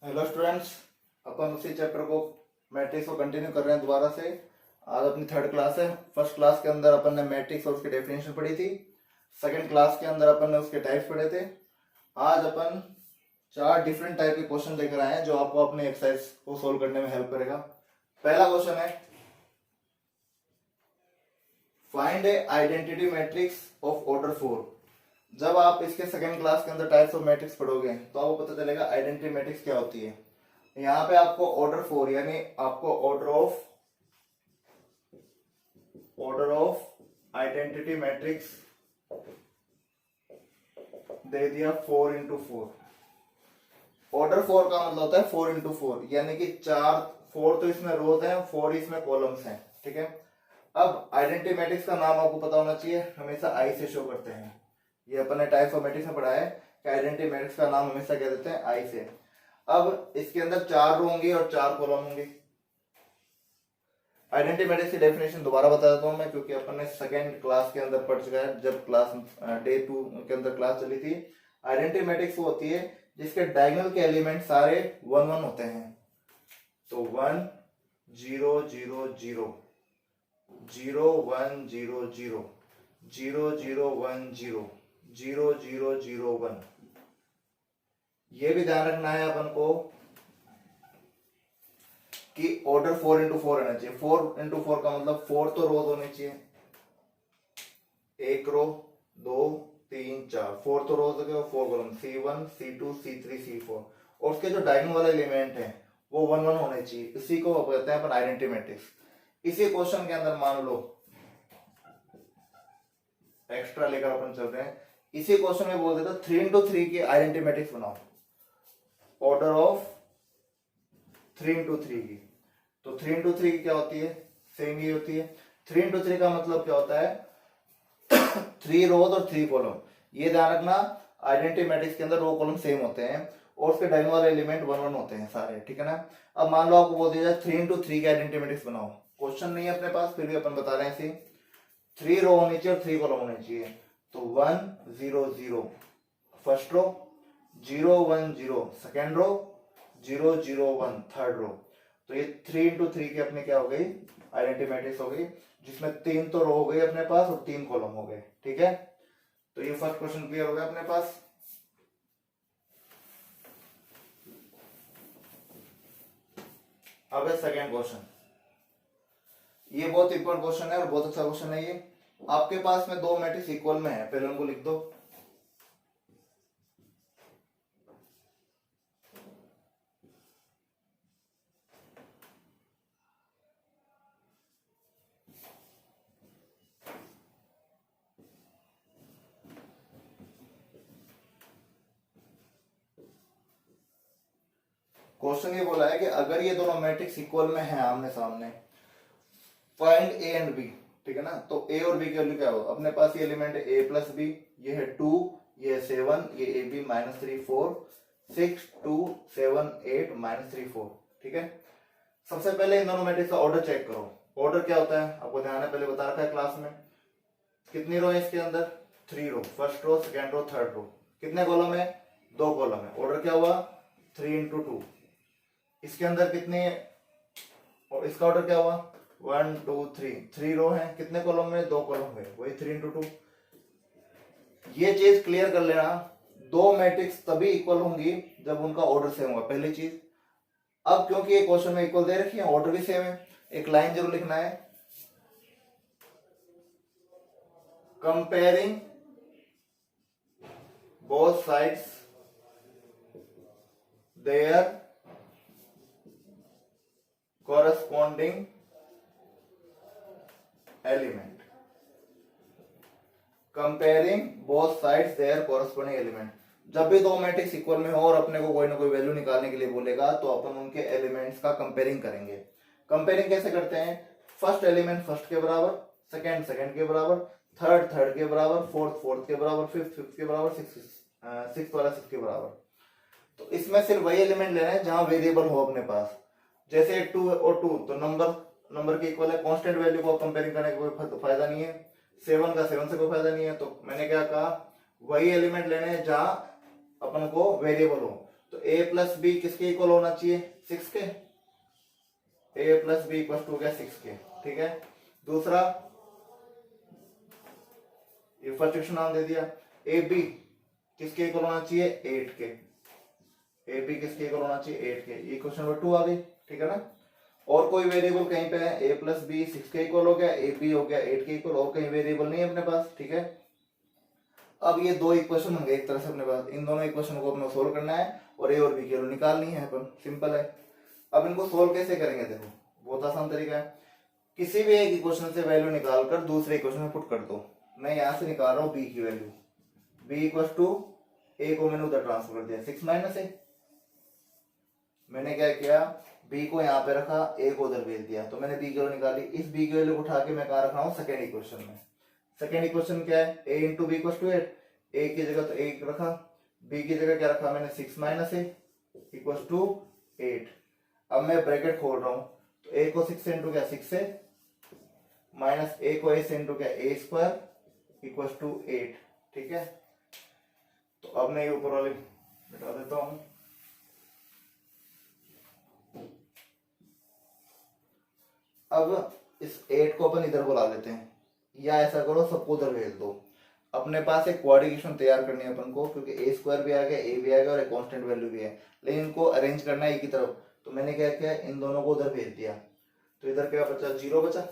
Hello students, अपन उसी chapter को matrix को कंटिन्यू कर रहे हैं दोबारा से। आज अपनी थर्ड क्लास है। फर्स्ट क्लास के अंदर अपन ने मैट्रिक्स और उसकी डेफिनेशन पढ़ी थी। सेकंड क्लास के अंदर अपन ने उसके टाइप्स पढ़े थे। आज अपन 4 डिफरेंट टाइप के क्वेश्चन लेकर आए हैं जो आपको अपने एक्सरसाइज को सोल्व करने में हेल्प करेगा। पहला क्वेश्चन है, find A identity matrix of order 4। जब आप इसके सेकंड क्लास के अंदर टाइप्स ऑफ मैट्रिक्स पढ़ोगे तो आपको पता चलेगा आइडेंटिटी मैट्रिक्स क्या होती है। यहाँ पे आपको ऑर्डर 4 यानी आपको ऑर्डर ऑफ आइडेंटिटी मैट्रिक्स दे दिया 4 इंटू 4। ऑर्डर 4 का मतलब होता है 4 इंटू 4 यानी कि 4 तो इसमें रोज हैं, 4 इसमें कॉलम्स हैं। ठीक है। अब आइडेंटिटी मैट्रिक्स का नाम आपको पता होना चाहिए, हमेशा आई से शो करते हैं। ये अपन ने टाइप्स ऑफ मैट्रिक्स में पढ़ा है कि आइडेंटिटी मैट्रिक्स का नाम हमेशा कह देते हैं आई से। अब इसके अंदर 4 रो होंगी और 4 कॉलम होंगे। आइडेंटिटी मैट्रिक्स की डेफिनेशन दोबारा बता देता हूं मैं, क्योंकि अपन ने सेकंड क्लास के अंदर पढ़ चुका है जब क्लास डे 2 के अंदर क्लास चली थी। आइडेंटिटी मैट्रिक्स वो होती है जिसके डायगोनल के एलिमेंट सारे 1 1 होते हैं। तो 1 0 0 0 0 1 0 0 0 0 1 0 0 0 0 1। ये भी ध्यान रखना है अपन को कि ऑर्डर 4 इंटू 4 रहना चाहिए। 4 इंटू 4 का मतलब 4 तो रोज होने चाहिए, एक रो 2 3 4, 4 तो रोज हो गए, 4 column C1 C2 C3 C4 और उसके जो डायगोनल वाले एलिमेंट हैं वो 1 1 होने चाहिए। इसी को कहते हैं अपन आइडेंटिटी मैट्रिक्स। इसी क्वेश्चन के अंदर मान लो एक्स्ट्रा लेकर अपन चल रहे हैं, इसी क्वेश्चन में बोल देता 3 इंटू 3 की आइडेंटिटी मैट्रिक्स बनाओ, ऑर्डर ऑफ 3 इंटू 3 की। तो 3 इंटू 3 की क्या होती है, सेम ही होती है। 3 इंटू 3 का मतलब क्या होता है 3 रोज और 3 कॉलम। ये ध्यान रखना, आइडेंटिटी मैट्रिक्स के अंदर रो कॉलम सेम होते हैं और उसके डायगोनल वाले एलिमेंट 1 1 होते हैं सारे। ठीक है ना। अब मान लो आपको बोल दिया जाए 3 इंटू 3 की आइडेंटिटी मैट्रिक्स बनाओ। क्वेश्चन नहीं है अपने पास, फिर भी अपन बता रहे हैं ऐसे 3 रो होनी चाहिए और 3 कॉलम होने चाहिए। तो 1 0 0 first row, 0 1 0 second row, 0 0 1 third row. तो ये 3 इंटू 3 की अपनी क्या हो गई, आइडेंटिटी मैट्रिक्स हो गई, जिसमें 3 तो रो हो गई अपने पास और 3 कॉलम हो गए। ठीक है। तो ये फर्स्ट क्वेश्चन क्लियर हो गया अपने पास। अब है सेकेंड क्वेश्चन। ये बहुत इंपॉर्टेंट क्वेश्चन है और बहुत अच्छा क्वेश्चन है ये। आपके पास में 2 मैट्रिक्स इक्वल में है, पहले उनको लिख दो। क्वेश्चन ये बोला है कि अगर ये दोनों मैट्रिक्स इक्वल में हैं आमने सामने, फाइंड ए एंड बी। ठीक है ना। तो ए और बी की वैल्यू क्या हो, अपने पास ये एलिमेंट है a प्लस बी, ये है 2, ये है 7, ये ए बी -3 4 6 2 7 8 -3 4। ठीक है। सबसे पहले इन दोनों मैट्रिक्स का ऑर्डर चेक करो। ऑर्डर क्या होता है आपको ध्यान है, पहले बता रखा है क्लास में। कितनी रो है इसके अंदर, 3 row, first row second row third row. कितने कॉलम है, 2 कॉलम है। ऑर्डर क्या हुआ 3 इंटू 2। इसके अंदर कितने, और इसका ऑर्डर क्या हुआ 1 2 3, 3 रो है, कितने कॉलम में, 2 कॉलम है, वही 3 इंटू 2। ये चीज क्लियर कर लेना, 2 मैट्रिक्स तभी इक्वल होंगी जब उनका ऑर्डर सेम होगा, पहली चीज। अब क्योंकि ये क्वेश्चन में इक्वल दे रखी है, ऑर्डर भी सेम है, एक लाइन जरूर लिखना है, comparing both sides their corresponding element, comparing both sides their corresponding element। जब भी 2 मैट्रिक्स इक्वल में हो और अपने को कोई ना कोई वैल्यू निकालने के लिए बोलेगा तो अपन उनके एलिमेंट्स का कंपेयरिंग करेंगे। कंपेयरिंग कैसे करते हैं, फर्स्ट एलिमेंट फर्स्ट के बराबर, सेकंड सेकंड के बराबर, थर्ड थर्ड के बराबर, फोर्थ फोर्थ के बराबर, फिफ्थ फिफ्थ के बराबर, सिक्स वाला सिक्स के बराबर। तो इसमें सिर्फ वही एलिमेंट लेना है जहां वेरिएबल हो अपने पास। जैसे 2 और 2 तो नंबर के इक्वल है, कांस्टेंट वैल्यू को कंपेयरिंग करने का कोई फायदा नहीं है। 7 का 7 से कोई फायदा नहीं है। तो मैंने क्या कहा, वही एलिमेंट लेने हैं जहां अपन को वेरिएबल हो। तो a प्लस बी किसके इक्वल होना चाहिए, 6 के। a plus B equal to हो गया 6 के, ठीक है। दूसरा ये फर्स्ट इक्वेशन नाम दे दिया। ए बी किसके इक्वल होना चाहिए, 8 के। ए बी किसके इक्वल होना चाहिए, 8 के। ये क्वेश्चन नंबर 2 आ गई, ठीक है ना। और कोई वेरिएबल कहीं पे है, a प्लस बी 6 के इक्वल हो गया, ए बी हो गया 8 के इक्वल, और कहीं वेरिएबल नहीं है अपने पास, ठीक है। अब ये दो इक्वेशन होंगे एक तरह से अपने पास, इन दोनों इक्वेशन को अपने सोल्व करना है और ए और बी की वैल्यू निकालनी है अपन, सिंपल है। अब इनको सोल्व कैसे करेंगे, देखो बहुत आसान तरीका है। किसी भी एक इक्वेशन से वैल्यू निकाल कर दूसरे इक्वेशन में पुट कर दो। मैं यहां से निकाल रहा हूँ बी की वैल्यू, बी इक्वल टू ए को मैंने उधर ट्रांसफर कर दिया 6 माइनस ए। मैंने क्या किया, बी को यहाँ पे रखा, ए को उधर भेज दिया, तो मैंने बी की वैल्यू निकाली। इस बी की वैल्यू को उठा के मैं कहा रख रहा हूँ सेकेंड इक्वेशन में। सेकेंड इक्वेशन क्या है, ए इंटू बी इक्वल टू 8। ए की जगह तो 8 रखा, बी की जगह क्या रखा मैंने 6 माइनस ए इक्वल टू 8। अब मैं ब्रैकेट खोल रहा हूँ, तो ए को 6 से इंटू क्या 6 से, माइनस ए को ए से इंटू क्या ए स्क्वायर इक्वल टू 8, ठीक है। तो अब मैं ये ऊपर वाले मिटा देता हूं। अब इस 8 को अपन इधर बुला लेते हैं, या ऐसा करो सबको उधर भेज दो। अपने पास एक क्वाड्रिकेशन तैयार करनी है अपन को, क्योंकि ए स्क्वायर भी आ गया, ए भी आ गया और एक कांस्टेंट वैल्यू भी है, लेकिन इनको अरेंज करना है एक ही तरफ। तो मैंने क्या किया, इन दोनों को उधर भेज दिया, तो इधर क्या बचा, 0 बचा।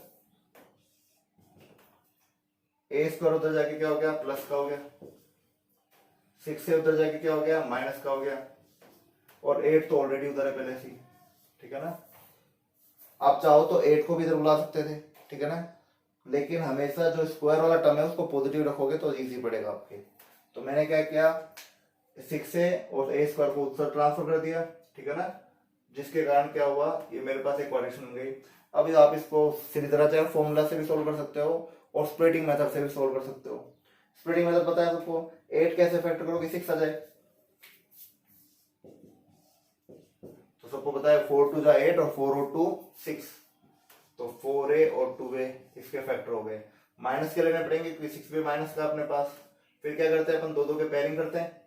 ए स्क्वायर उधर जाके क्या हो गया, प्लस का हो गया। 6 से उधर जाके क्या हो गया, माइनस का हो गया। और 8 तो ऑलरेडी उधर है पहले से, ठीक है ना। आप चाहो तो 8 को भी इधर बुला सकते थे, ठीक है ना, लेकिन हमेशा जो स्क्वायर वाला टर्म है उसको पॉजिटिव रखोगे तो इजी पड़ेगा आपके। तो मैंने क्या किया, 6 से और ए स्क्वायर को उधर ट्रांसफर कर दिया, ठीक है ना, जिसके कारण क्या हुआ, ये मेरे पास एक क्वाड्रेशन बन गई। अब आप इसको सीधी तरह चाहे फॉर्मूला से भी सोल्व कर सकते हो और स्प्लिटिंग मेथड से भी सोल्व कर सकते हो। स्प्लिटिंग मेथड पता है सबको, 8 कैसे फैक्टर करोगे 6 आ जाए, तो सबको पता है 4 2 जा 8 और 4 और 2 6, तो 4a और 2a इसके फैक्टर हो गए। माइनस के लेने पड़ेंगे क्योंकि 6 भी माइनस का अपने पास। फिर क्या करते हैं अपन, दो के पेयरिंग करते हैं।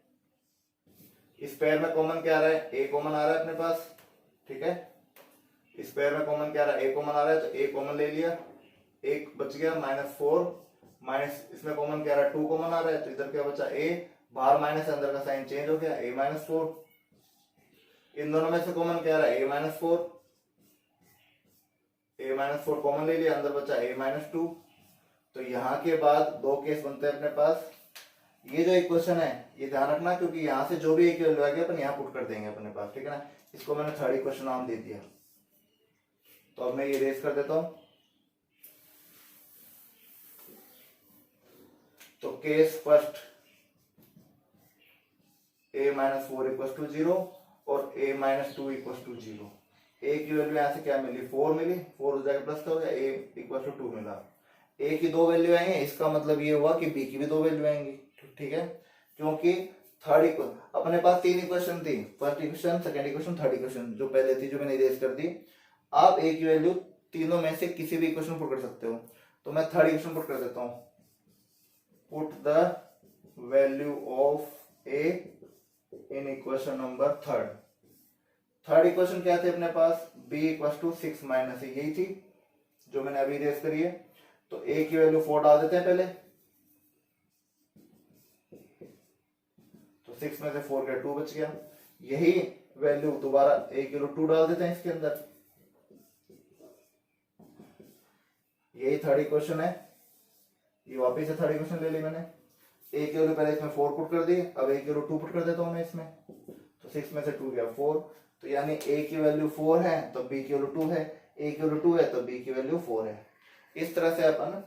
इस पेयर में कॉमन क्या आ रहा है, a कॉमन आ रहा है अपने पास, ठीक है। इस पेयर में कॉमन क्या आ रहा है, a कॉमन आ रहा है, तो a कॉमन ले लिया, एक बच गया -4, माइनस इसमें कॉमन क्या आ रहा है 2 कॉमन आ रहा है, तो इधर क्या बचा a, बाहर माइनस अंदर का साइन चेंज हो गया, a -4। इन दोनों में से कॉमन क्या आ रहा है, a-4 कॉमन ले लिया, अंदर बचा a-2। तो यहाँ के बाद दो केस बनते हैं अपने पास। ये जो इक्वेशन है ये ध्यान रखना, क्योंकि यहाँ से जो भी एक वैल्यू आएगी अपन यहाँ पुट कर देंगे अपने पास, ठीक है ना। इसको मैंने थर्ड इक्वेशन नाम दे दिया। तो अब मैं ये रेस कर देता हूं। तो केस फर्स्ट a-4 = 0 और a-2 = 0। a की वैल्यू यहां से क्या मिली, 4 मिली, 4 हो जाएगा प्लस का हो गया, a = 2 मिला। a की दो वैल्यू आएंगे, इसका मतलब ये हुआ कि b की भी दो वैल्यू आएंगी, ठीक है। क्योंकि थर्ड इक्वेशन अपने पास तीन इक्वेशन थी, first equation, second equation, third equation जो पहले थी, जो मैंने इरेज कर दी। आप a की वैल्यू तीनों में से किसी भी इक्वेशन पुट कर सकते हो। तो मैं थर्ड इक्वेशन पुट कर देता हूं, put the value of a in equation number third. Third equation क्या थे अपने पास, b = 6 - a, यही थी जो मैंने अभी इरेज करी है। तो a की वैल्यू 4 डाल देते हैं पहले, तो 6 में से 4 गया 2 बच गया। यही वैल्यू दोबारा a की वैल्यू 2 डाल देते हैं इसके अंदर, यही थर्ड इक्वेशन है। ये वापस से थर्ड इक्वेशन ले ली मैंने, a की वैल्यू पहले इसमें 4 पुट कर दी, अब a की वैल्यू 2 पुट कर देता हूं मैं इसमें। तो 6 में से 2 गया 4, तो यानी a की वैल्यू 4 है तो b की वैल्यू 2 है, a की वैल्यू 2 है तो b की वैल्यू 4 है। इस तरह से अपन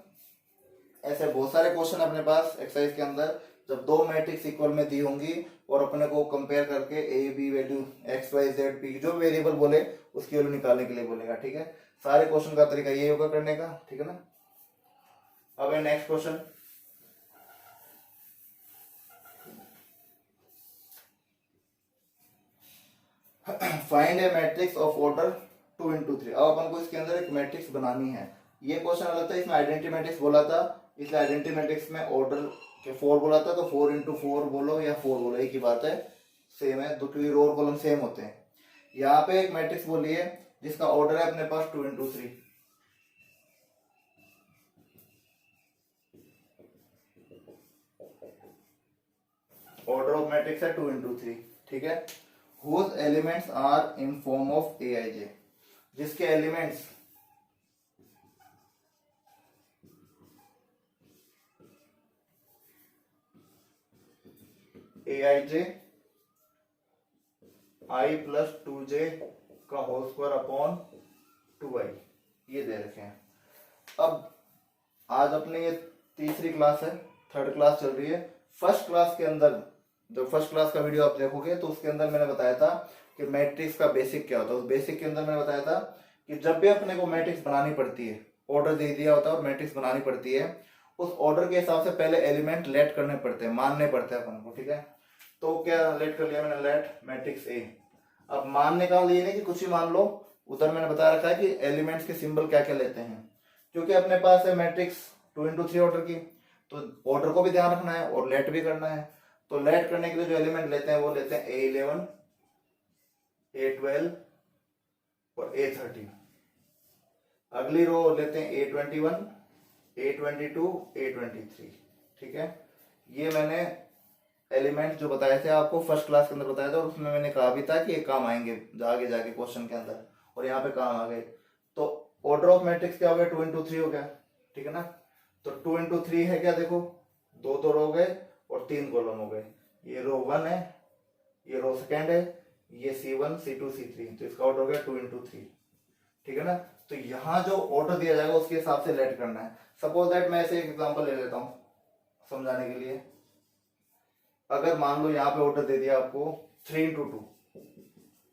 ऐसे बहुत सारे क्वेश्चन अपने पास एक्सरसाइज के अंदर, जब दो मैट्रिक्स इक्वल में दी होंगी और अपने को कंपेयर करके a b value x y z p जो वेरिएबल बोले उसकी वैल्यू निकालने के लिए बोलेगा, ठीक है। सारे क्वेश्चन का तरीका ये होगा करने का, ठीक है ना। अब है next question, find A matrix of order 2 × 3। अब अपन को इसके अंदर एक मैट्रिक्स बनानी है। ये क्वेश्चन अलग था, इसमें आइडेंटिटी मैट्रिक्स बोला था, इसलिए आइडेंटिटी मैट्रिक्स में ऑर्डर के 4 बोला था, तो 4 × 4 बोलो या 4 बोलो, एक ही बात है। सेम है, दो रो और कॉलम सेम होते हैं। यहाँ पे एक मैट्रिक्स बोली है जिसका ऑर्डर है अपने पास 2 into 3। ऑर्डर ऑफ मैट्रिक्स है 2 into 3, ठीक है। Whose elements are in form of Aij, जिसके elements Aij i plus 2j का होल स्क्वायर अपॉन 2i, ये दे रखे हैं। अब आज अपने ये तीसरी क्लास है, थर्ड क्लास चल रही है। फर्स्ट क्लास के अंदर, जब फर्स्ट क्लास का वीडियो आप देखोगे तो उसके अंदर मैंने बताया था कि मैट्रिक्स का बेसिक क्या होता है। उस बेसिक के अंदर मैंने बताया था कि जब भी अपने को मैट्रिक्स बनानी पड़ती है, ऑर्डर दे दिया होता है और मैट्रिक्स बनानी पड़ती है, उस ऑर्डर के हिसाब से पहले एलिमेंट लेट करने पड़ते हैं, मानने पड़ते हैं अपन को, ठीक है। तो क्या लेट कर लिया मैंने, लेट मैट्रिक्स ए। अब मानने का ये नहीं कि कुछ ही मान लो, उधर मैंने बता रखा है कि एलिमेंट्स के सिंबल क्या क्या लेते हैं, क्योंकि अपने पास है मैट्रिक्स 2 into 3 ऑर्डर की, तो ऑर्डर को भी ध्यान रखना है और लेट भी करना है। तो लेट करने के लिए जो एलिमेंट लेते हैं वो लेते हैं A11, A12 और A13। अगली रो लेते हैं A21, A22, A23, ठीक है। ये मैंने एलिमेंट जो बताए थे आपको फर्स्ट क्लास के अंदर बताया था, और उसमें मैंने कहा भी था कि ये काम आएंगे आगे जाके क्वेश्चन के अंदर, और यहाँ पे काम आ गए। तो ऑर्डर ऑफ मैट्रिक्स क्या हो गया, 2 into 3 हो गया, ठीक है ना। तो 2 into 3 है क्या, देखो दो रो हो गए और 3 कॉलम हो गए। ये रो 1 है, ये रो सेकेंड है, ये C1, C2, C3, तो इसका ऑर्डर हो गया 2 into 3, ठीक है ना। तो यहाँ जो ऑर्डर दिया जाएगा उसके हिसाब से लेट करना है। सपोज दैट मैं ऐसे एक एग्जांपल ले लेता हूँ समझाने के लिए। अगर मान लो यहाँ पे ऑर्डर दे दिया आपको 3 into 2,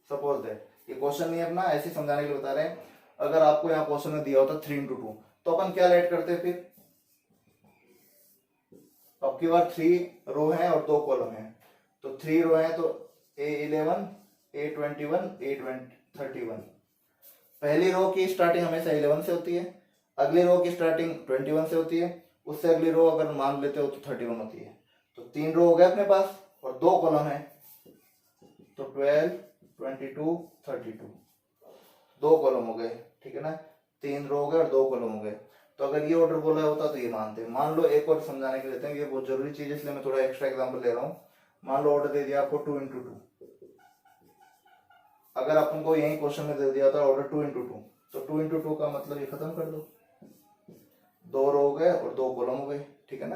सपोज दैट, ये क्वेश्चन नहीं है अपना, ऐसे समझाने के लिए बता रहे हैं। अगर आपको यहाँ क्वेश्चन में दिया होता 3 into 2, तो अपन क्या लेट करते फिर, अब की बार 3 रो है और 2 कॉलम है, तो 3 रो है तो A11, A21, A31। पहली रो की स्टार्टिंग हमेशा 11 से होती है, अगली रो की स्टार्टिंग 21 से होती है, उससे अगली रो अगर मान लेते हो तो 31 होती है। तो 3 रो हो गए अपने पास और 2 कॉलम है, तो 12, 22, 32, 2 कॉलम हो गए, ठीक है ना। 3 रो हो गए और 2 कॉलम हो गए। तो अगर ये ऑर्डर बोला होता तो ये मानते। मान लो एक और समझाने के लिए लेते हैं, ये बहुत जरूरी चीज है इसलिए मैं थोड़ा एक्स्ट्रा एग्जांपल ले रहा हूँ। मान लो ऑर्डर दे दिया आपको 2 into 2, अगर अपन को यही क्वेश्चन में दे दिया था ऑर्डर 2 into 2, तो 2 into 2 का मतलब ये खत्म कर दो, 2 रो हो गए और 2 कॉलम हो गए, ठीक है ना।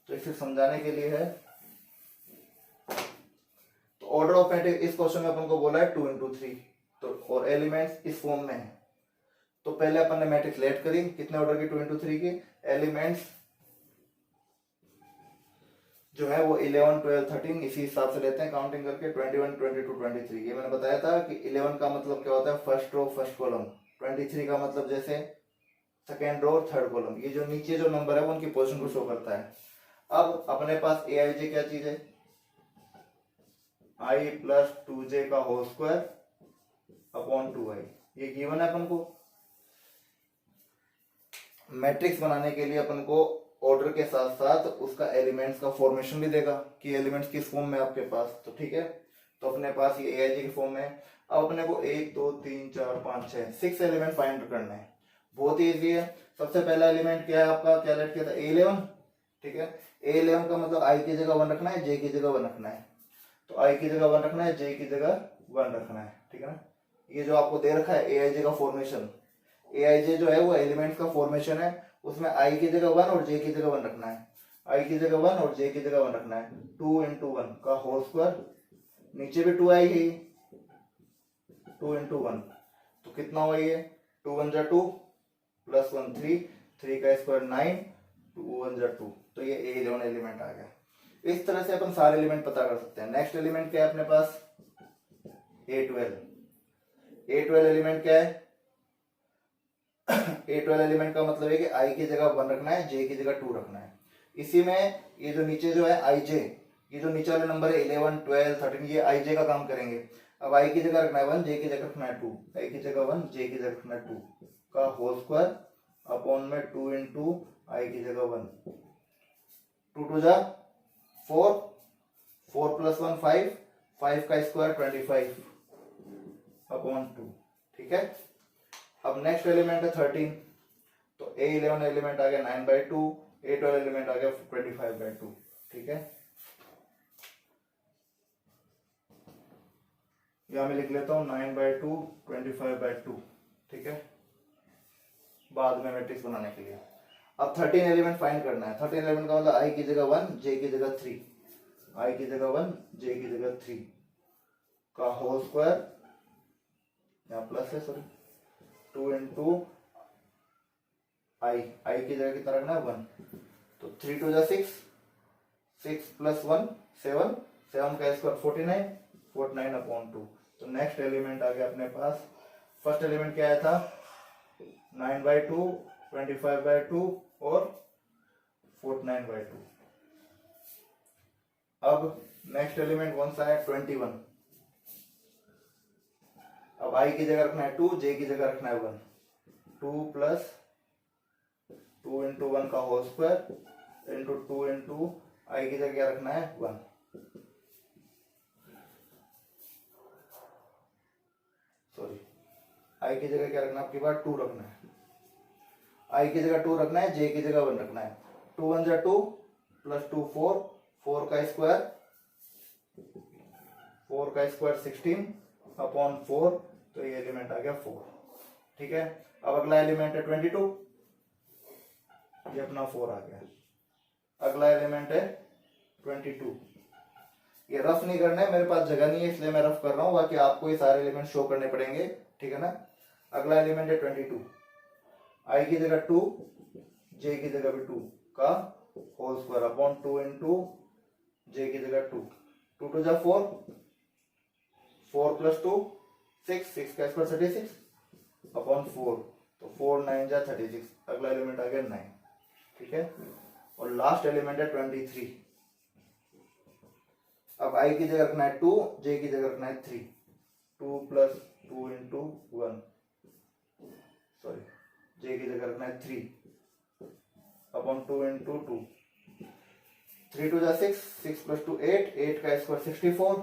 तो इसे समझाने के लिए है। तो ऑर्डर ऑफ मैट्रिक्स इस क्वेश्चन में अपन को बोला है 2 into 3, तो और एलिमेंट्स इस फॉर्म में है। तो पहले अपन ने मैट्रिक्स लेट करी, कितने ऑर्डर की, 2 into 3 की। एलिमेंट्स जो है वो 11, 12, 13 इसी हिसाब से लेते हैं काउंटिंग करके, 21, 22, 23। ये मैंने बताया था कि 11 का मतलब क्या होता है, फर्स्ट रो फर्स्ट कॉलम। 23 का मतलब जैसे सेकेंड रो थर्ड कॉलम। ये जो नीचे जो नंबर है वो उनकी पोजीशन को शो करता है। अब अपने पास Aij क्या चीज है, i प्लस 2j का होल स्क्वायर अपॉन 2i, ये गिवन है अपन को। मैट्रिक्स बनाने के लिए अपन को ऑर्डर के साथ साथ उसका एलिमेंट्स का फॉर्मेशन भी देगा कि एलिमेंट्स किस फॉर्म में आपके पास, तो ठीक है। तो अपने पास ये Aij के फॉर्म में है। अब अपने को 1, 2, 3, 4, 5, 6 6 एलिमेंट फाइंड करना है। बहुत ही इजी है। सबसे पहला एलिमेंट क्या है आपका, क्या लेट किया था, A11, ठीक है। A11 का मतलब i की जगह 1 रखना है, j की जगह 1 रखना है। तो i की जगह 1 रखना है, j की जगह 1 रखना है, ठीक है ना। ये जो आपको दे रखा है Aij का फॉर्मेशन, Aij जो है वो एलिमेंट्स का फॉर्मेशन है, उसमें i की जगह 1 और j की जगह 1 रखना है। i की जगह 1 और j की जगह 1 रखना है। 2 into 1 का होल स्क्वायर, नीचे भी 2 आएगी, 2 into 1, तो कितना हुआ ये, 2 1 जा 2 प्लस 1 3, 3 का स्क्वायर 9, 2 1 जा 2, तो ये A11 एलिमेंट आ गया। इस तरह से अपन सारे एलिमेंट पता कर सकते हैं। नेक्स्ट एलिमेंट क्या है अपने पास, A12। A12 एलिमेंट क्या है, A12 एलिमेंट का मतलब है कि i की जगह 1 रखना है, j की जगह 2 रखना है। इसी में ये जो नीचे जो है ij, ये जो नीचे वाले नंबर है 11, 12, 13, ये ij का काम करेंगे। अब i की जगह रखना है 1, j की जगह रखना है 2, i की जगह 1, j की जगह रखना है 2 का होल स्क्वायर अपॉन में 2 into i की जगह 1, 2 2 जा 4, 4 प्लस 1 5, 5 का स्क्वायर 25 अपॉन 2, ठीक है। अब नेक्स्ट एलिमेंट है 13, तो A11 एलिमेंट आ गया 9/2, A12 एलिमेंट आ गया 25/2, ठीक है। यहां मैं लिख लेता हूं 9/2 25/2, ठीक है, बाद में मैट्रिक्स बनाने के लिए। अब 13 एलिमेंट फाइंड करना है। 13 एलिमेंट का मतलब I की जगह 1, J की जगह 3, I की जगह 1, J की जगह 3 का होल स्क्वायर, यहाँ प्लस है सॉरी, 2 इंटू I की जगह कितना रखना है 1, तो 3 2 जा 6, 6 प्लस 1 7, 7 का स्क्वायर 49, 49 अपॉन 2। तो नेक्स्ट एलिमेंट आ गया अपने पास, फर्स्ट एलिमेंट क्या आया था 9/2, 25/2 और 49/2। अब नेक्स्ट एलिमेंट कौन सा है 21। अब I की जगह रखना है 2, J की जगह रखना है 1, 2 प्लस 2 इंटू 1 का whole square into 2 into I की जगह क्या रखना है 1, सॉरी I की जगह क्या रखना है आपके पास 2 रखना है, I की जगह 2 रखना है, J की जगह 1 रखना है। 2 1 जा 2 प्लस 2 4, 4 का स्क्वायर 16 अपॉन 4, तो ये एलिमेंट आ गया 4, ठीक है। अब अगला एलिमेंट है 22, ये अपना 4 आ गया। अगला एलिमेंट है 22, ये रफ नहीं करना है, मेरे पास जगह नहीं है इसलिए मैं रफ कर रहा हूं, बाकी आपको ये सारे एलिमेंट शो करने पड़ेंगे, ठीक है ना। अगला एलिमेंट है 22, I की जगह 2, J की जगह भी 2 का whole square upon 2 into J की जगह 2, 2 2 जा 4, 4 प्लस 2 6, 6 का स्क्वायर 36 अपॉन 4, तो 4 9 जा 36, अगला एलिमेंट आ गया 9, ठीक है। और लास्ट एलिमेंट है 23। अब I की जगह रखना है 2, J की जगह रखना है 3, 2 प्लस 2 इंटू 1, सॉरी J की जगह रखना है 3 अपॉन 2 इंटू 2, 3 2 जा 6, 6 प्लस 2 8, 8 का स्क्वायर 64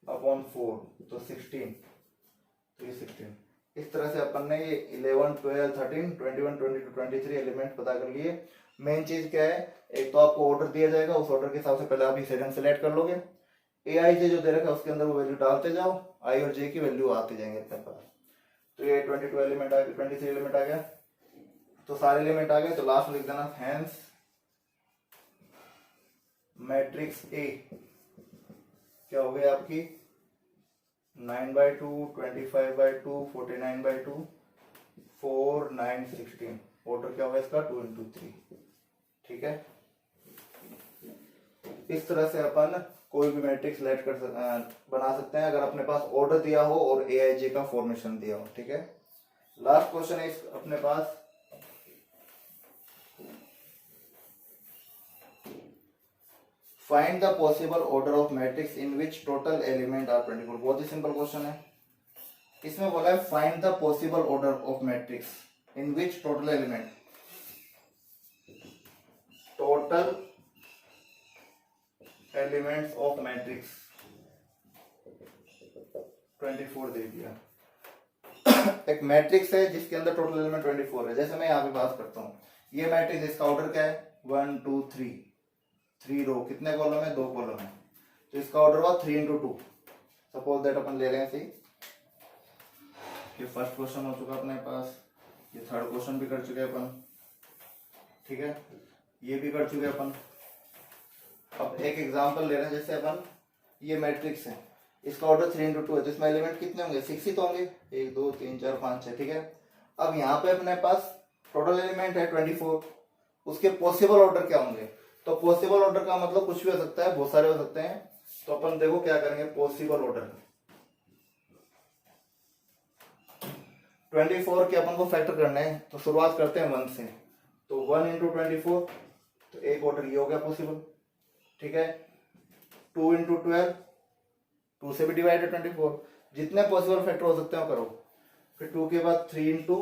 अपॉन 4, तो 16, 316। इस तरह से अपन ने ये 11 12 13 21 22 23 एलिमेंट पता कर लिए। मेन चीज क्या है, एक तो आपको ऑर्डर दिया जाएगा, उस ऑर्डर के हिसाब से पहले आप इसे सेलेक्ट कर लोगे, AIJ जो दे रखा है उसके अंदर वो वैल्यू डालते जाओ, I और J की वैल्यू आती जाएंगे अपने पास। तो ये 22 एलिमेंट आ गया, 23 एलिमेंट आ गया, तो सारे एलिमेंट आ गए। तो लास्ट में लिख देना हेंस मैट्रिक्स A क्या हो गई आपकी 9/2, 25/2, 49/2, 4 9 16। ऑर्डर क्या होगा इसका 2 इंटू 3, ठीक है। इस तरह से अपन कोई भी मैट्रिक्स बना सकते हैं अगर अपने पास ऑर्डर दिया हो और AIJ का फॉर्मेशन दिया हो, ठीक है। लास्ट क्वेश्चन है अपने पास, find the possible order of matrix in which total element are 24। बहुत ही सिंपल क्वेश्चन है। इसमें बोला है find the possible order of matrix in which total element, total elements of matrix 24 दे दिया। एक मैट्रिक्स है जिसके अंदर टोटल एलिमेंट 24 है। जैसे मैं यहाँ पे बात करता हूँ, ये मैट्रिक्स इसका ऑर्डर क्या है 1 2 3, 3 रो, कितने कॉलम है 2 कॉलम है, तो इसका ऑर्डर हुआ 3 इंटू 2। सपोज दैट अपन ले रहे हैं, सही, ये फर्स्ट क्वेश्चन हो चुका अपने पास, ये थर्ड क्वेश्चन भी कर चुके अपन, ठीक है, ये भी कर चुके अपन। अब एक एग्जांपल ले रहे हैं, जैसे अपन ये मैट्रिक्स है, इसका ऑर्डर 3 इंटू 2 है, तो इसमें एलिमेंट कितने होंगे 6 ही तो होंगे, 1 2 3 4 5 6, ठीक है। अब यहाँ पे अपने पास टोटल एलिमेंट है 24, उसके पॉसिबल ऑर्डर क्या होंगे, तो पॉसिबल ऑर्डर का मतलब कुछ भी हो सकता है, बहुत सारे हो सकते हैं। तो अपन देखो क्या करेंगे, पॉसिबल ऑर्डर 24 के अपन को फैक्टर करना है, तो शुरुआत करते हैं 1 से, तो 1 इंटू 24, तो एक ऑर्डर ये हो गया पॉसिबल, ठीक है। 2 इंटू 12, 2 से भी डिवाइडेड 24, जितने पॉसिबल फैक्टर हो सकते हैं करो। फिर 2 के बाद 3 इंटू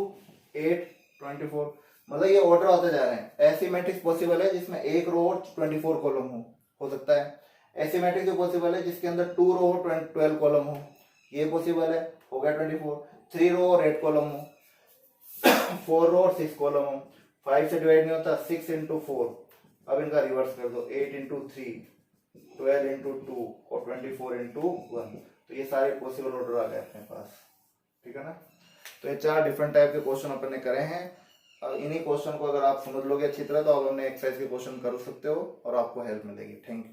8 24, मतलब ये ऑर्डर होते जा रहे हैं। ऐसी मैट्रिक्स पॉसिबल है जिसमें एक रो और 24 कॉलम हो सकता है। ऐसी मैट्रिक्स जो पॉसिबल है जिसके अंदर 2 रो हो 12 कॉलम हो, ये पॉसिबल है, हो गया 24। 3 रो और 8 कॉलम हो, 4 रो और 6 कॉलम हो, 5 से डिवाइड नहीं होता, 6 इंटू 4, अब इनका रिवर्स कर दो, 8 इंटू 3, 12 इंटू 2 और 24 इंटू 1, तो ये सारे पॉसिबल ऑर्डर आ गए अपने पास, ठीक है ना। तो ये 4 डिफरेंट टाइप के क्वेश्चन अपन ने करे हैं। अब इन्हीं क्वेश्चन को अगर आप समझ लोगे अच्छी तरह तो आप अपने एक्सरसाइज के क्वेश्चन कर सकते हो और आपको हेल्प मिलेगी। Thank you.